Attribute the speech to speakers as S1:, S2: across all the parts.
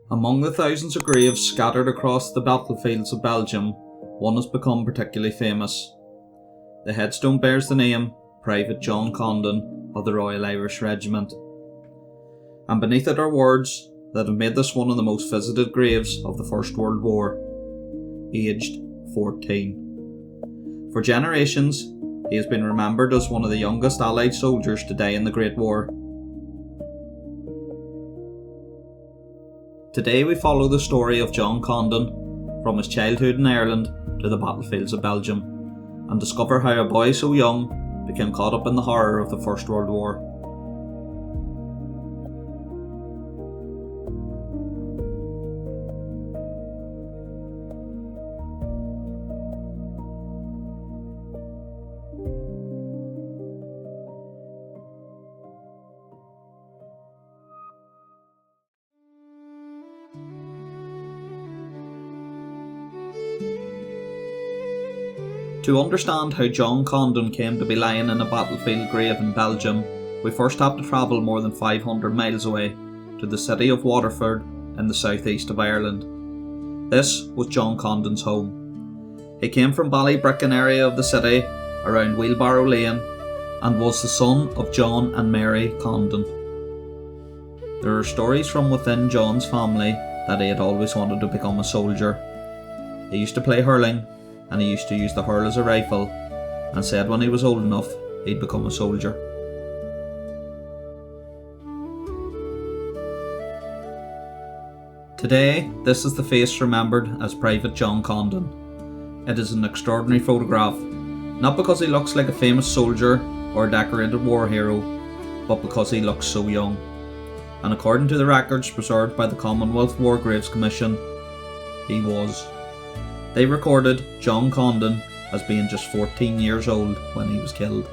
S1: Among the thousands of graves scattered across the battlefields of Belgium, one has become particularly famous. The headstone bears the name Private John Condon of the Royal Irish Regiment, and beneath it are words that have made this one of the most visited graves of the First World War. Aged 14. For generations, he has been remembered as one of the youngest Allied soldiers to die in the Great War. Today we follow the story of John Condon from his childhood in Ireland to the battlefields of Belgium, and discover how a boy so young became caught up in the horror of the First World War. To understand how John Condon came to be lying in a battlefield grave in Belgium, we first have to travel more than 500 miles away, to the city of Waterford in the southeast of Ireland. This was John Condon's home. He came from Ballybricken area of the city, around Wheelbarrow Lane, and was the son of John and Mary Condon. There are stories from within John's family that he had always wanted to become a soldier. He used to play hurling, and he used to use the hurl as a rifle, and said when he was old enough he'd become a soldier. Today, this is the face remembered as Private John Condon. It is an extraordinary photograph, not because he looks like a famous soldier or a decorated war hero, but because he looks so young. And according to the records preserved by the Commonwealth War Graves Commission, he was. They recorded John Condon as being just 14 years old when he was killed.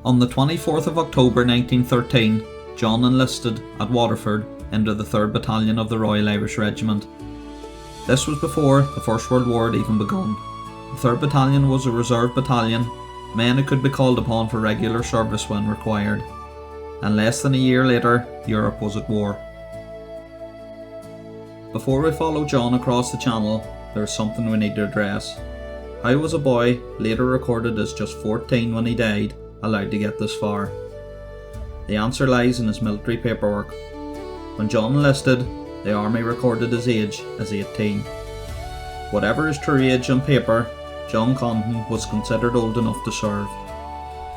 S1: On the 24th of October 1913, John enlisted at Waterford into the 3rd Battalion of the Royal Irish Regiment. This was before the First World War had even begun. The 3rd Battalion was a reserve battalion, men who could be called upon for regular service when required. And less than a year later, Europe was at war. Before we follow John across the channel, there is something we need to address. How was a boy, later recorded as just 14 when he died, allowed to get this far? The answer lies in his military paperwork. When John enlisted, the army recorded his age as 18. Whatever his true age on paper, John Condon was considered old enough to serve.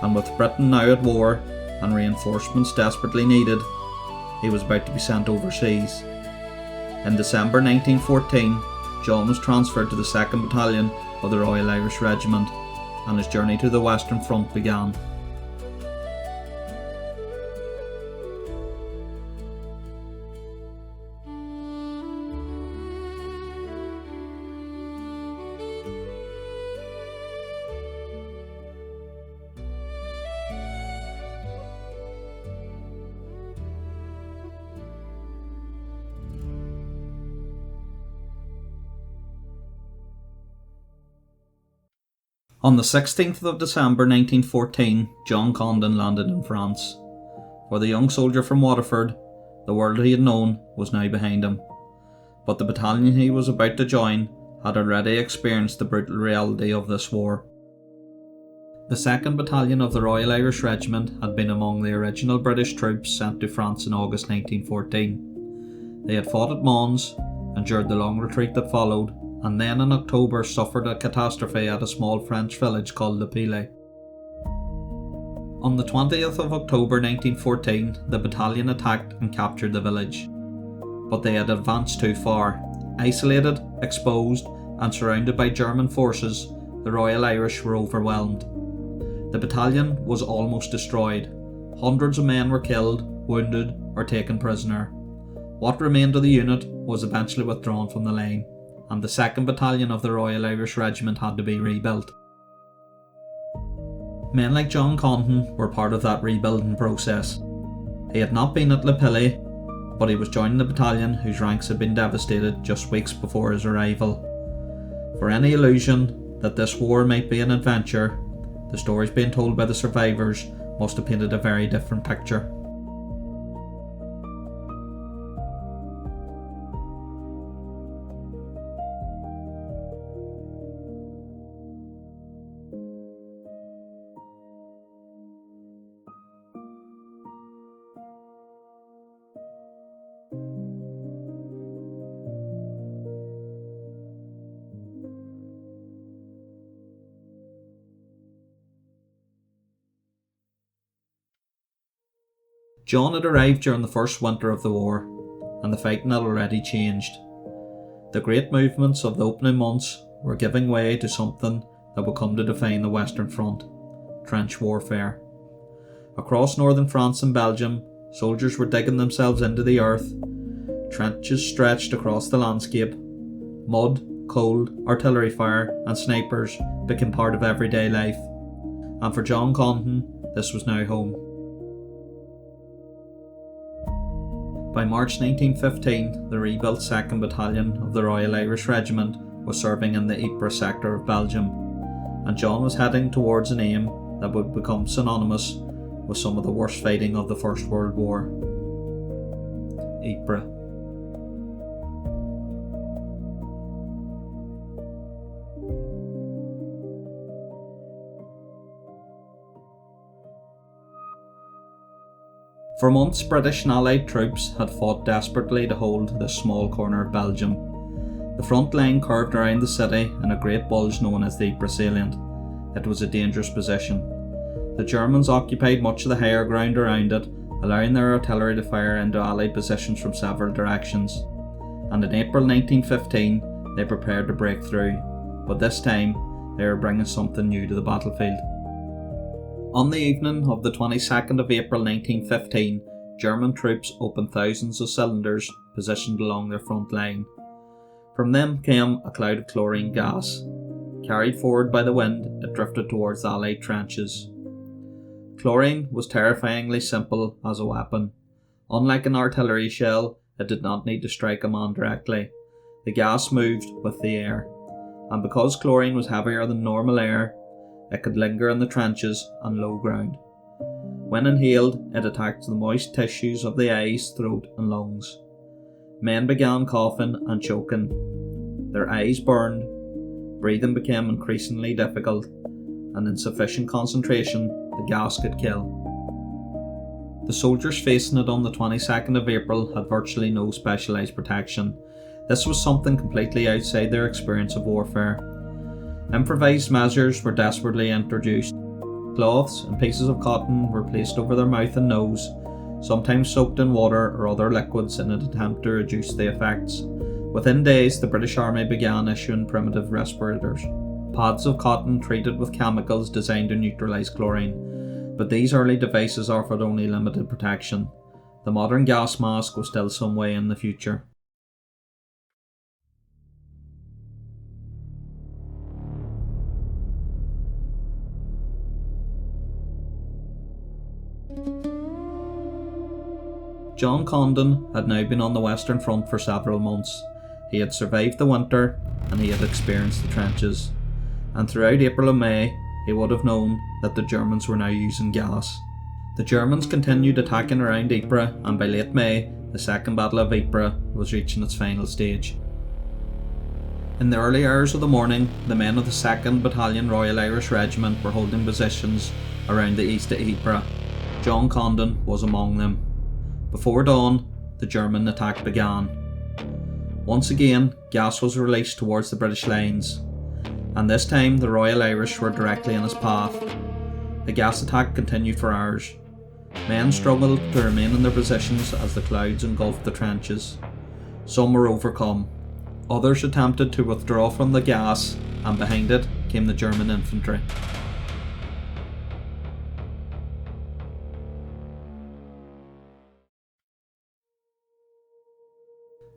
S1: And with Britain now at war, and reinforcements desperately needed, he was about to be sent overseas. In December 1914, John was transferred to the Second Battalion of the Royal Irish Regiment, and his journey to the Western Front began. On the 16th of December 1914, John Condon landed in France. For the young soldier from Waterford, the world he had known was now behind him. But the battalion he was about to join had already experienced the brutal reality of this war. The 2nd Battalion of the Royal Irish Regiment had been among the original British troops sent to France in August 1914. They had fought at Mons, endured the long retreat that followed, and then in October suffered a catastrophe at a small French village called Ypres. On the 20th of October 1914, the battalion attacked and captured the village. But they had advanced too far. Isolated, exposed, and surrounded by German forces, the Royal Irish were overwhelmed. The battalion was almost destroyed. Hundreds of men were killed, wounded, or taken prisoner. What remained of the unit was eventually withdrawn from the line, and the 2nd Battalion of the Royal Irish Regiment had to be rebuilt. Men like John Condon were part of that rebuilding process. He had not been at Ypres, but he was joining the battalion whose ranks had been devastated just weeks before his arrival. For any illusion that this war might be an adventure, the stories being told by the survivors must have painted a very different picture. John had arrived during the first winter of the war, and the fighting had already changed. The great movements of the opening months were giving way to something that would come to define the Western Front: trench warfare. Across northern France and Belgium, soldiers were digging themselves into the earth. Trenches stretched across the landscape. Mud, cold, artillery fire and snipers became part of everyday life. And for John Condon, this was now home. By March 1915, the rebuilt Second Battalion of the Royal Irish Regiment was serving in the Ypres sector of Belgium, and John was heading towards an aim that would become synonymous with some of the worst fighting of the First World War: Ypres. For months, British and Allied troops had fought desperately to hold this small corner of Belgium. The front line curved around the city in a great bulge known as the Ypres salient. It was a dangerous position. The Germans occupied much of the higher ground around it, allowing their artillery to fire into Allied positions from several directions. And in April 1915, they prepared to break through, but this time they were bringing something new to the battlefield. On the evening of the 22nd of April 1915, German troops opened thousands of cylinders positioned along their front line. From them came a cloud of chlorine gas. Carried forward by the wind, it drifted towards the Allied trenches. Chlorine was terrifyingly simple as a weapon. Unlike an artillery shell, it did not need to strike a man directly. The gas moved with the air, and because chlorine was heavier than normal air, it could linger in the trenches and low ground. When inhaled, it attacked the moist tissues of the eyes, throat and lungs. Men began coughing and choking. Their eyes burned, breathing became increasingly difficult, and in sufficient concentration, the gas could kill. The soldiers facing it on the 22nd of April had virtually no specialised protection. This was something completely outside their experience of warfare. Improvised measures were desperately introduced. Cloths and pieces of cotton were placed over their mouth and nose, sometimes soaked in water or other liquids in an attempt to reduce the effects. Within days, the British Army began issuing primitive respirators, pads of cotton treated with chemicals designed to neutralise chlorine, but these early devices offered only limited protection. The modern gas mask was still some way in the future. John Condon had now been on the Western Front for several months. He had survived the winter and he had experienced the trenches. And throughout April and May, he would have known that the Germans were now using gas. The Germans continued attacking around Ypres, and by late May, the Second Battle of Ypres was reaching its final stage. In the early hours of the morning, the men of the 2nd Battalion Royal Irish Regiment were holding positions around the east of Ypres. John Condon was among them. Before dawn, the German attack began. Once again, gas was released towards the British lines, and this time the Royal Irish were directly in his path. The gas attack continued for hours. Men struggled to remain in their positions as the clouds engulfed the trenches. Some were overcome. Others attempted to withdraw from the gas, and behind it came the German infantry.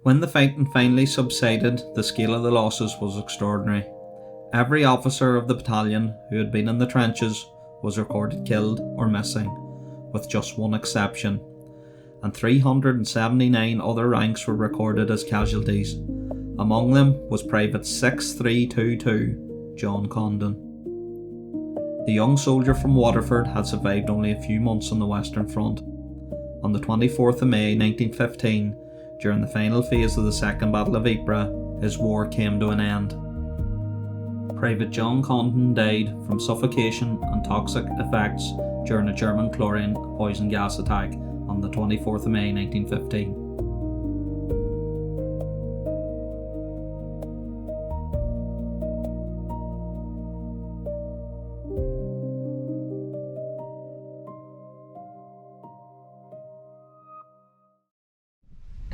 S1: When the fighting finally subsided, the scale of the losses was extraordinary. Every officer of the battalion who had been in the trenches was recorded killed or missing, with just one exception, and 379 other ranks were recorded as casualties. Among them was Private 6322 John Condon. The young soldier from Waterford had survived only a few months on the Western Front. On the 24th of May 1915, during the final phase of the Second Battle of Ypres, his war came to an end. Private John Condon died from suffocation and toxic effects during a German chlorine poison gas attack on the 24th of May 1915.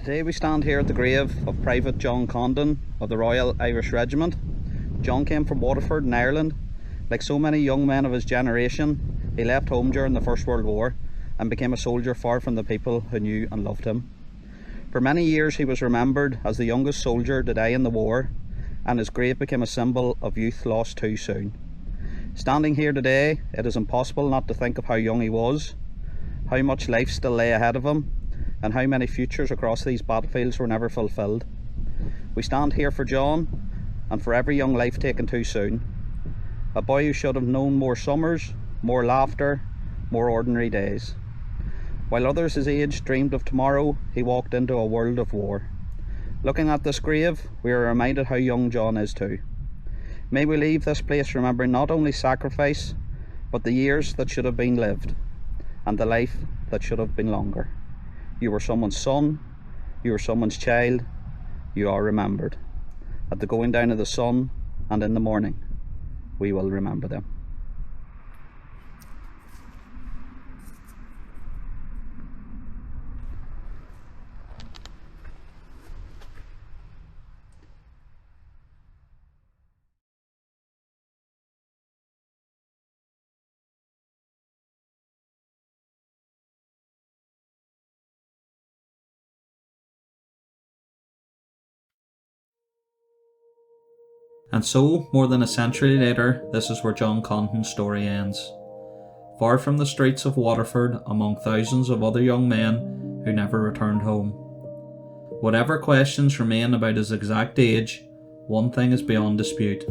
S1: Today we stand here at the grave of Private John Condon of the Royal Irish Regiment. John came from Waterford in Ireland. Like so many young men of his generation, he left home during the First World War and became a soldier far from the people who knew and loved him. For many years he was remembered as the youngest soldier to die in the war, and his grave became a symbol of youth lost too soon. Standing here today, it is impossible not to think of how young he was, how much life still lay ahead of him, and how many futures across these battlefields were never fulfilled. We stand here for John, and for every young life taken too soon. A boy who should have known more summers, more laughter, more ordinary days. While others his age dreamed of tomorrow, he walked into a world of war. Looking at this grave, we are reminded how young John is too. May we leave this place remembering not only sacrifice, but the years that should have been lived, and the life that should have been longer. You were someone's son, you were someone's child, you are remembered. At the going down of the sun and in the morning, we will remember them. And so, more than a century later, this is where John Condon's story ends. Far from the streets of Waterford, among thousands of other young men who never returned home. Whatever questions remain about his exact age, one thing is beyond dispute.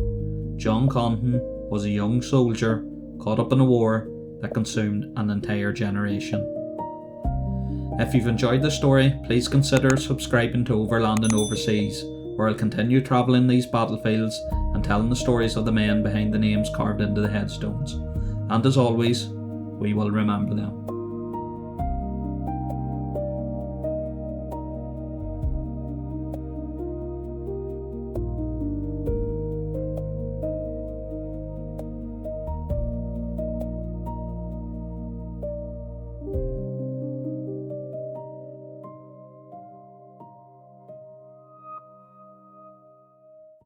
S1: John Condon was a young soldier caught up in a war that consumed an entire generation. If you've enjoyed this story, please consider subscribing to Overland and Overseas, where I'll continue travelling these battlefields and telling the stories of the men behind the names carved into the headstones. And as always, we will remember them.